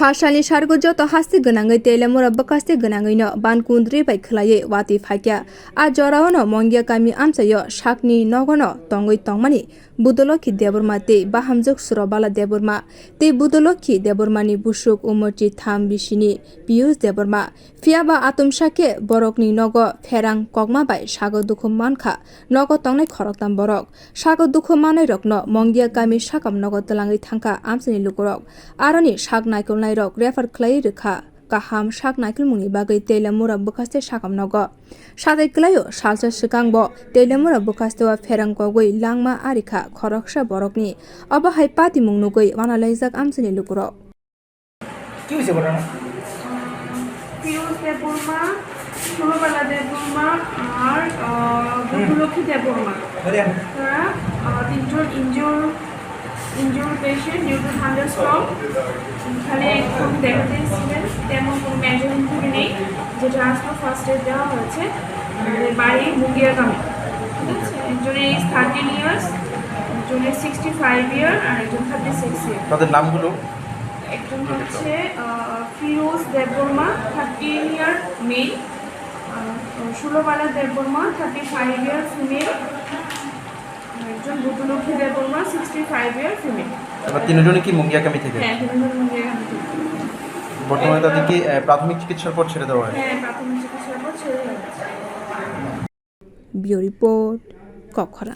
Fashalni sargo joto hasti gonangai Teliamura bwkhaste gonangaino bankundri bai khlaiye wati phaikya a jora ono mungiakami amchai sakni nogo no tongoi tongmani budolokhi deborma te bahamjuk surobala deborma te budolokhi debormani busuk umoti tham bisini piyus deborma fiaba atumsake borokni nogo Pherang kogma bai sago dukhu mankha nogo tongnai khoroktham borok sago dukhu manai rokno mungiakami sakam nogo tlangai thangka amchai lokurok aroni saknai rok refer khlai rekha kaham saknai mungni bagai Teliamura bwkhaste sakam nogo sadai klayo salsa sikangbo Teliamura bwkhaste wa Pherang kogwi langma arikha khoroksa borokni aba hai pati mungnugoi wanalaijak amchini lokurok কি হইছে বড় পিউস দেববর্মা ষোলবালা দেববর্মা আর বকুলক্ষী দেববর্মা তারা তিনজন injured patient due to thunderstorm খালি একটু দেখাতে এসেছিলেন তেমন কোনো মেজর ইনজুরি নেই যেটা আজকে ফার্স্ট এড দেওয়া হয়েছে আমাদের বাড়ি mungiakami ঠিক আছে একজনের এজ 13 ইয়ার্স একজনের 65 ইয়ার আর একজন 36 ইয়ার তাদের নামগুলো একজন হচ্ছে ফিরোজ দেববর্মা 13 ইয়ার মেল ষোলবালা দেববর্মা 35 ইয়ার ফিমেল একজন বকুলক্ষী দেববর্মা 65 ইয়ার ফিমেল এবার তিনজনই কি mungiakami থেকে হ্যাঁ তিনজন mungiakami থেকে বর্তমানে তাদের কি প্রাথমিক চিকিৎসার পর ছেড়ে দেওয়া হয় হ্যাঁ প্রাথমিক চিকিৎসার পর ছেড়ে দেওয়া হয়েছে বিও রিপোর্ট কখরা।